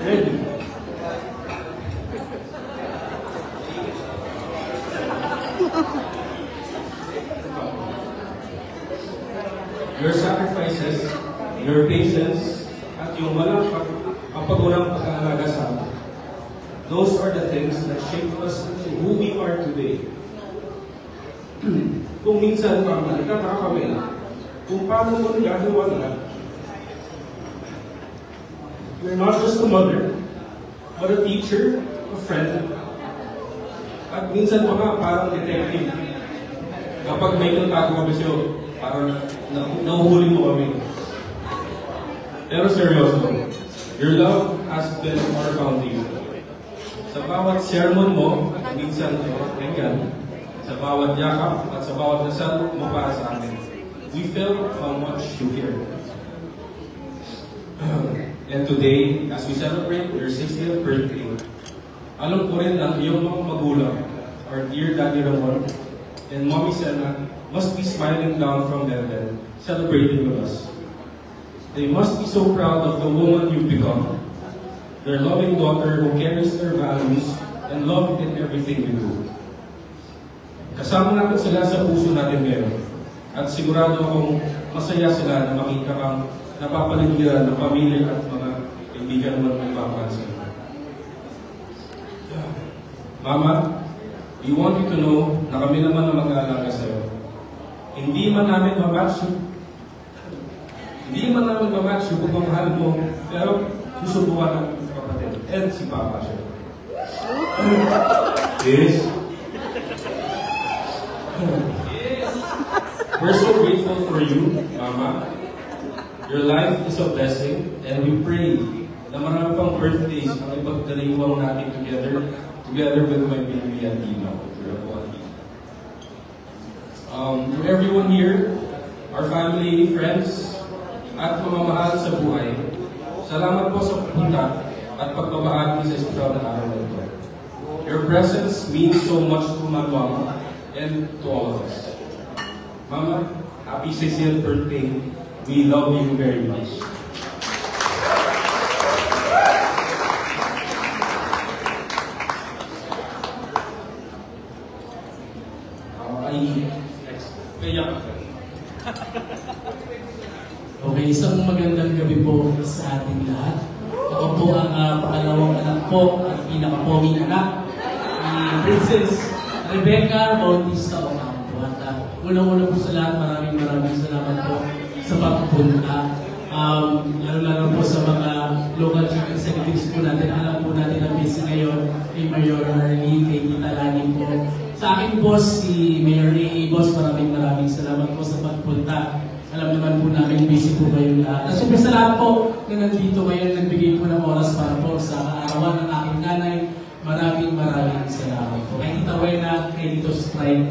Ready? Your sacrifices, your patience, at yung walang kapagunang pag-aalaga sa amin. Those are the things that shape us into who we are today. Kung minsan, nagtataka kami, kung paano mo nagagawa na, you're not just a mother, but a teacher, a friend, at minsan pa nga parang detective. Kapag may nagtatawa kami sa'yo, parang nahuhuli mo kami. Pero seryoso, your love has been our foundation. Sa bawat sermon mo, minsan ganyan, sa bawat yakap at sa bawat dasal mo para sa amin, we felt how much you care. And today, as we celebrate your 60th birthday, alam ko rin ang iyong mga magulang, our dear Daddy Ramon and Mommy Sena, must be smiling down from heaven, celebrating with us. They must be so proud of the woman you've become, their loving daughter who carries their values and love in everything you do. Kasama natin sila sa puso natin ngayon, at sigurado akong masaya sila na makita kang napapaligiran ng pamilya at mga kaibigan mo ng papansin. Mama, we want you to know na kami naman na mag-aalaga sa'yo. Hindi man namin mamatch yung pagmamahal mo, pero susubukan ng kapatid. And si Papa siya. Yes. We're so grateful for you, Mama. Your life is a blessing, and we pray na marami pang birthdays ang ipagdaliwang natin together with my baby and Dina. To everyone here, our family, friends, at mamamahal sa buhay, salamat po sa pupunta at pagbabahagi sa espesyal na araw na ito. Your presence means so much to my mama and to all of us. Mama, happy 60th birthday. We love you very much. Okay, isang magandang gabi po sa ating lahat. Ako po ang pangalawang anak po at pinaka-poging anak ni Princess Rebecca Bautista Ocampo. At unang-una po sa lahat, maraming salamat po sa pagpunta. Lalo po sa mga local chief executives po natin. Alam po natin ang busy ngayon kay Mayor Arlie, kay Tita Lani po. Sa akin po, si Mayor A.A. Boss, maraming salamat po sa pagpunta. Alam naman po namin busy po kayo lahat. At syempre sa lahat po na nandito ngayon, nagbigay po ng oras para po sa kaarawan ng aking nanay. Maraming salamat po. Kay Tita Wena, kay Tito Strike,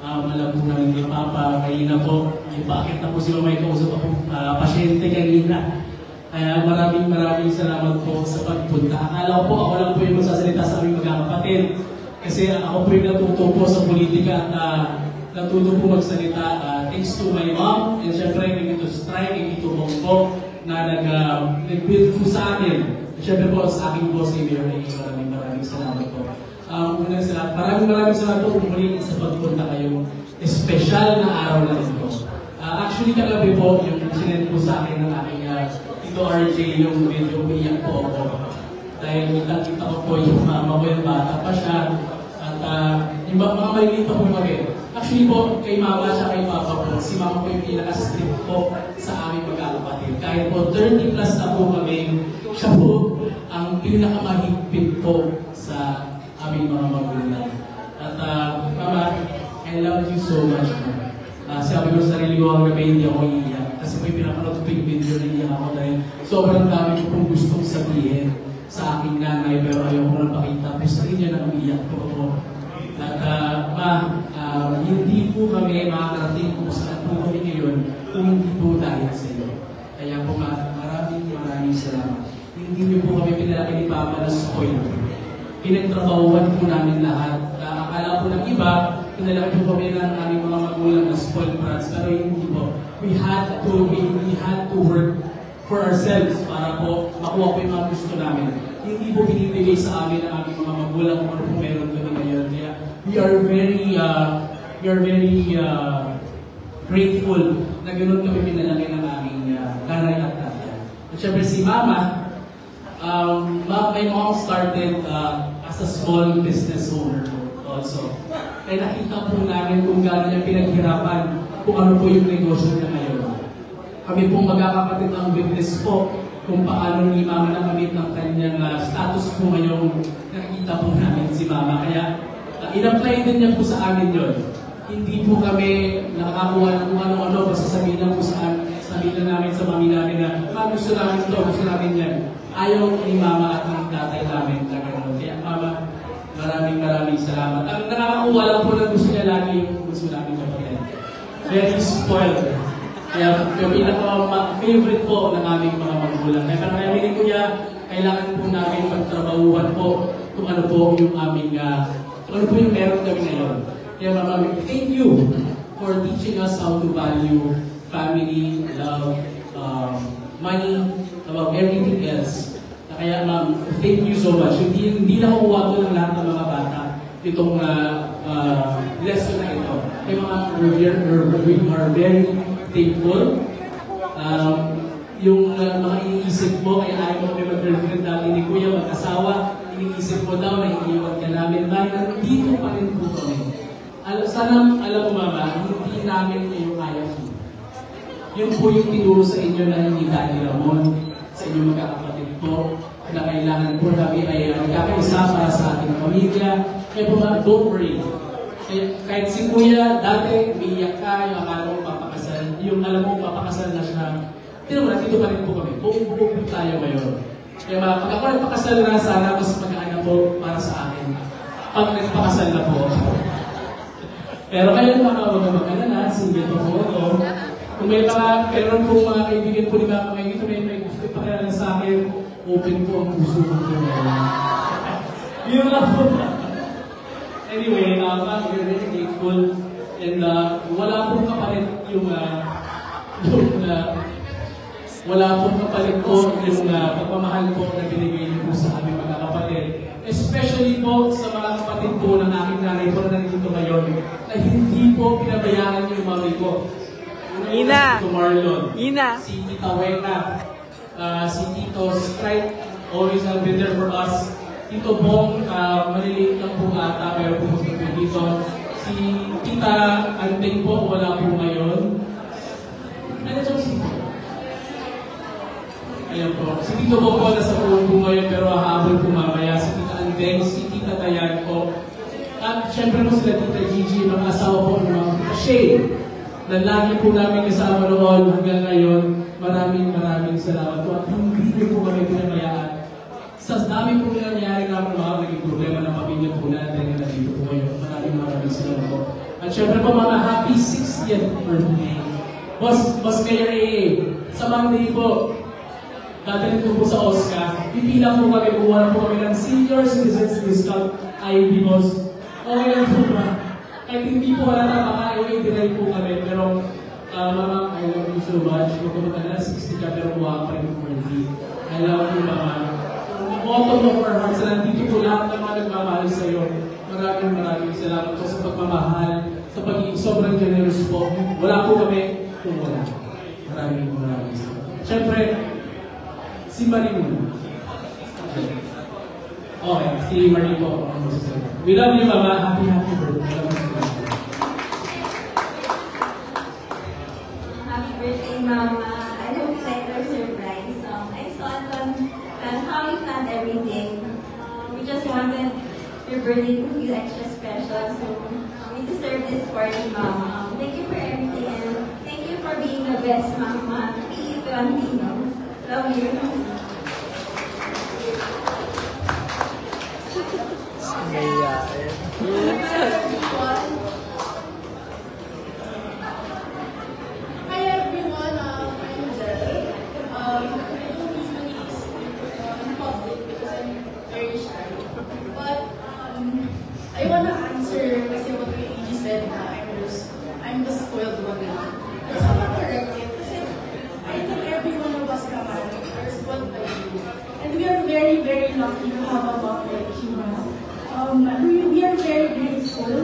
alam po namin kay Papa, kay Ina po. Bakit na po si Mamay kausap ako pasyente kanina. Kaya maraming salamat po sa pagpunta. Akala ko po ako lang po yung magsasalita sa aming magkakapatid. Kasi ako po yung natuto po sa politika at natuto po magsalita. Thanks to my mom, and syempre kay Tito Strike, kay Tito Bong po, na nag-build po sa akin. Syempre po sa aking boss, kay Mayor A. Maraming salamat po. Unang salamat. Maraming salamat po muli sa pagpunta kayong espesyal na araw na ito. Actually, kagabi po, yung sinend po sa akin ng aking Tito RJ, yung medyo umiyak po ako. Dahil nakita ko po yung mama ko, yung bata pa siya. At yung mga maliliit pa po kami. Actually po, kay mama siya, kay papa po, si mama po yung pinaka-strict po sa aming magkakapatid. Kahit po 30 plus na po kami, siya po ang pinakamahigpit po sa aming mga magulang. At mama, I love you so much. Sabi ko sa sarili ko, ang gabi hindi ako iiyak. Kasi po yung pinapanood ko yung video na iiyak ako dahil sobrang dami ko pong gustong sabihin sa aking nanay, pero ayaw ko lang pakita. Pero sa inyo na umiyak po ako. At hindi po kami makakarating kung saan po kami ngayon kung hindi po dahil sa iyo. Kaya po maraming salamat. Hindi niyo po kami pinalaki ni Papa na spoil. Pinagtrabahuan po namin lahat. Akala po ng iba, pinalaki po kami ng aming mga magulang na spoiled brats, pero hindi po. We had to work for ourselves para po makuha po yung mga gusto namin. Hindi po binibigay sa amin ang aming mga magulang kung ano po meron kami ngayon. Kaya we are very grateful na ganoon kami pinalaki ng aming nanay at tatay. At syempre si Mama, my mom started as a small business owner also. Kaya nakita po namin kung gaano niya pinaghirapan kung ano po yung negosyo niya ngayon. Kami pong magkakapatid ang witness po kung paano ni Mama nakamit ng kanyang status po ngayong nakikita po namin si Mama. Kaya in-apply din niya po sa amin yun. Hindi po kami nakakakuha ng kung ano-ano, basta sabihin lang po sabihin namin sa mami namin na gusto namin ito, gusto namin yan. Ayaw ni Mama at ng tatay namin na gano'n. Kaya Mama, maraming salamat. Ang nakakakuha lang po na gusto niya lagi yung gusto namin kapatid. Very spoiled. Kaya yung pinaka-favorite po ng aming mga magulang. Kaya parang kaya ni Kuya, kailangan po namin pagtrabahuan po kung ano po yung aming, kung ano po yung meron kami ngayon. Kaya Mama, thank you for teaching us how to value family, love, money, about everything else. Kaya Ma'am, thank you so much. Hindi nakukuha ko ng lahat ng mga bata itong lesson na ito. Kaya mga we are very thankful. Yung mga iniisip mo, kaya ayaw mo kami mag-girlfriend natin ni Kuya, mag-asawa, iniisip mo daw na iniiwan ka namin. Dahil nandito pa rin po kami. Sana alam mo Mama, hindi namin kayo kaya po. Yun po yung tinuro sa inyo na hindi Daddy Ramon, sa inyong magkakapatid po, na kailangan po kami ay nagkakaisa para sa ating pamilya. Kaya po Mama, don't worry. Kahit si Kuya, dati umiiyak ka, yung akala mo papakasal, yung alam mo papakasal na siya, tino mo, nandito pa rin po kami. Buong tayo ngayon. Kaya pag ako nagpakasal na, sana mas mag-aana po para sa akin. Pag nagpakasal na po. Pero kayo mag-alala, single po po ako. Kung may mga, meron po mga kaibigan po ni Mama ngayon dito, may gusto pakilala sa akin, open po ang puso ko po ngayon. Yun lang po. Anyway, Mama, we're very grateful. And wala pong kapalit wala pong kapalit po yung pagmamahal po na binigay niyo po sa aming mga kapatid. Especially po sa mga kapatid po ng aking nanay po na nandito ngayon na hindi po pinabayaan yung mami ko. Ina! Si Marlon, Ina! si Tita Wena, si Tito Strike, always have been there for us. Tito Bong, maliliit lang po ata, pero pumunta po dito. Si Tita Anting po, wala po ngayon. Ano ito si Tito? Ayan po. Si Tito Bong po, nasa po ngayon, pero hahabol po mamaya. Si Tita Anting, si Tita Dayan po. At syempre po sila Tita Gigi, mga asawa po ng mga Tita Shay. Na lagi po namin kasama noon hanggang ngayon. Maraming salamat po. At hindi po kami pinabayaan. Sa dami po nangyayari namin mga naging problema ng pamilya po natin na dito po ngayon. Maraming salamat po. At syempre po mga happy 60th birthday. Boss Mayor AA, sa Monday po, dadalhin po sa Oscar. Pipila po kami, buwan po kami ng senior citizens discount IB boss. Okay lang po ba? Kahit hindi po halata, maka-away po kami. Pero, Mama, I love you so much. Kung kumagana, 60 ka, pero buha pa rin po birthday. I love you, Mama. Bottom of our hearts, nandito po lahat ng mga nagmamahal sa iyo. Maraming salamat po sa pagmamahal, sa pagiging sobrang generous po. Wala po kami kung wala. Maraming salamat. Siyempre, si Marie muna. Okay, si Marie po. We love you, Mama. Happy birthday. Happy birthday, Mama. I hope you like your surprise. I saw it on how you planned everything. We just wanted your birthday to feel extra special, so we deserve this party, Mama. Thank you for everything, and thank you for being the best Mama. P. Valentino. Love you. Hi everyone, I'm Jel. I don't usually speak in public because I'm very shy. But I want to answer kasi what Luigi said na I'm the spoiled one. That's not correct. Kasi I think every one of us naman very lucky to have a mom like you. We are very grateful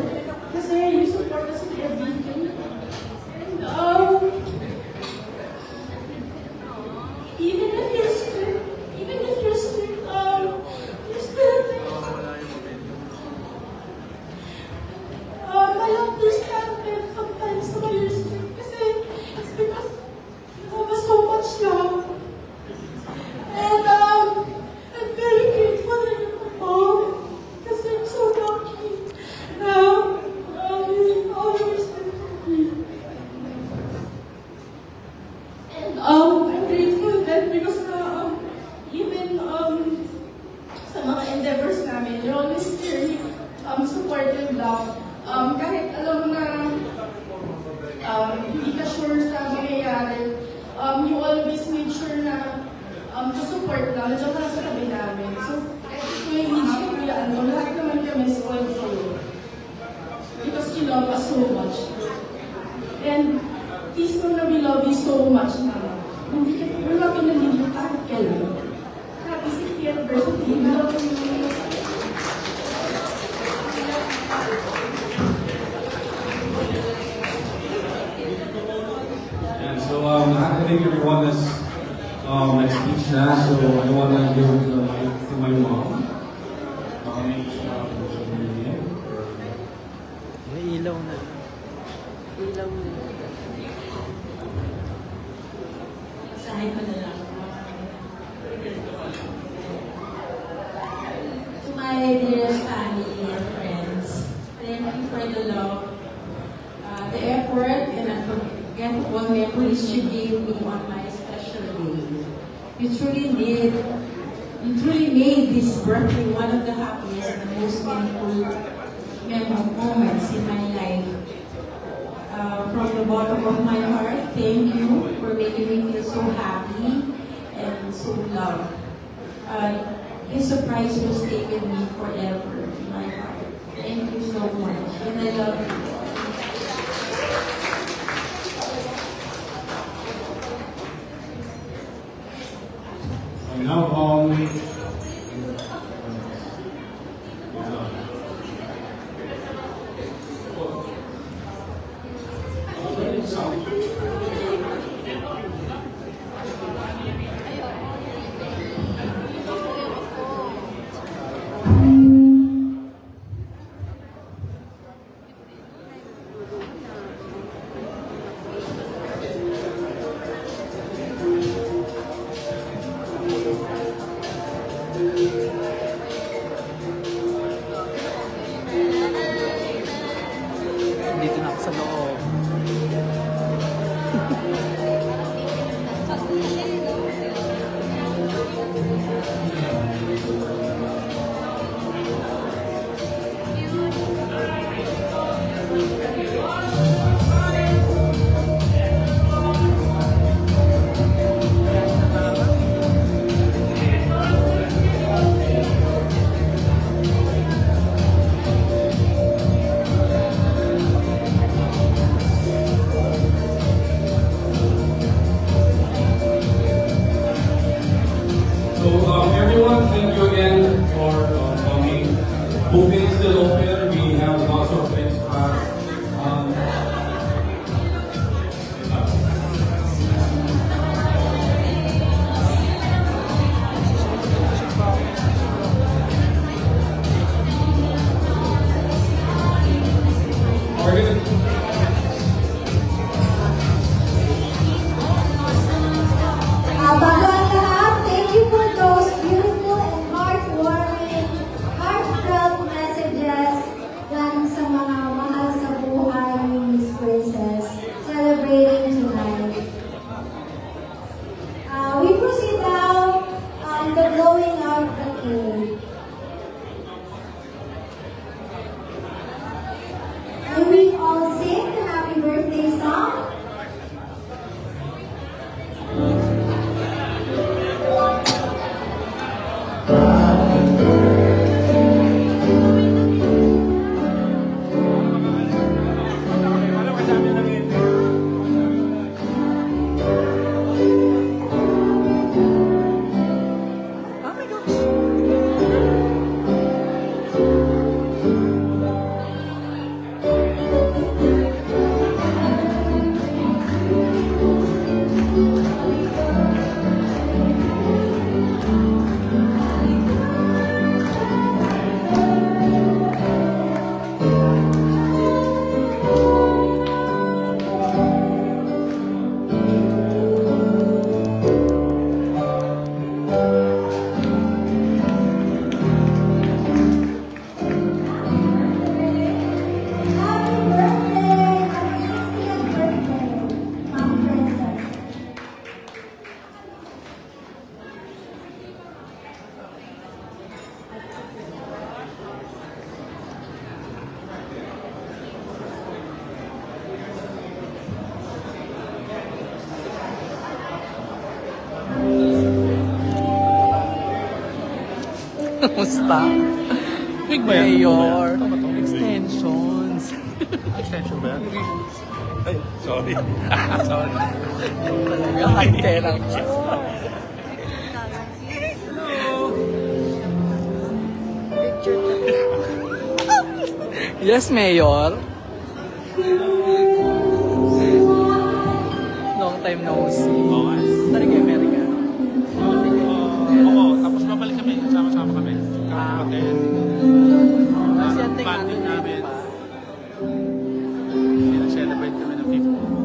kasi you support us in everything. And even if you're strict, you're still there. I understand that sometimes when you're strict kasi it's because you have so much love. And I'm very grateful that you're my mom because I'm so lucky now. You always there for me. And I'm grateful that because even sa mga endeavors namin, you're always very supportive lang. Kahit alam mo na hindi ka sure sa mangyayari, you always make sure na to support lang, nandiyan ka sa tabi namin. So, kung hindi ka kuya, lahat naman kami spoiled sa'yo. Because you love us so much. And please know na we love you so much na. We're not gonna leave you kahit kailan. Happy 60th anniversary. We love you. I think everyone is next speech now, so I want to give the mic to my mom. Ilaw na. Ilaw na. Sahin ko na lang. To my dearest family and friends, thank you for the love, the effort, and unforgettable memories you gave me on my special day. You truly made this birthday one of the happiest and most meaningful moments in my life. From the bottom of my heart, thank you for making me feel so happy and so loved. This surprise will stay with me forever in my heart. Thank you so much, and I love you. Now, Dito na ako sa loob. everyone, thank you again for coming. Buffet is still open. We have lots of things. Thank you for those beautiful and heartwarming, heartfelt messages galing sa mga mahal sa buhay ni Miss Princess celebrating tonight. We proceed now in the blowing out the cake. May we all sing the happy birthday song? Oh my gosh! Musta? Big ba yan? Mayor. Tama to. Extensions. Extension ba yan? Ay, sorry. Sorry. Talaga, kante lang. Yes, Mayor. Long time no see. Oo nga. Talaga, America. Oo, tapos babalik kami. Sama-sama kami. Kapatid. Kasi ang tingnan Banding namin. pa. Celebrate kami ng 50.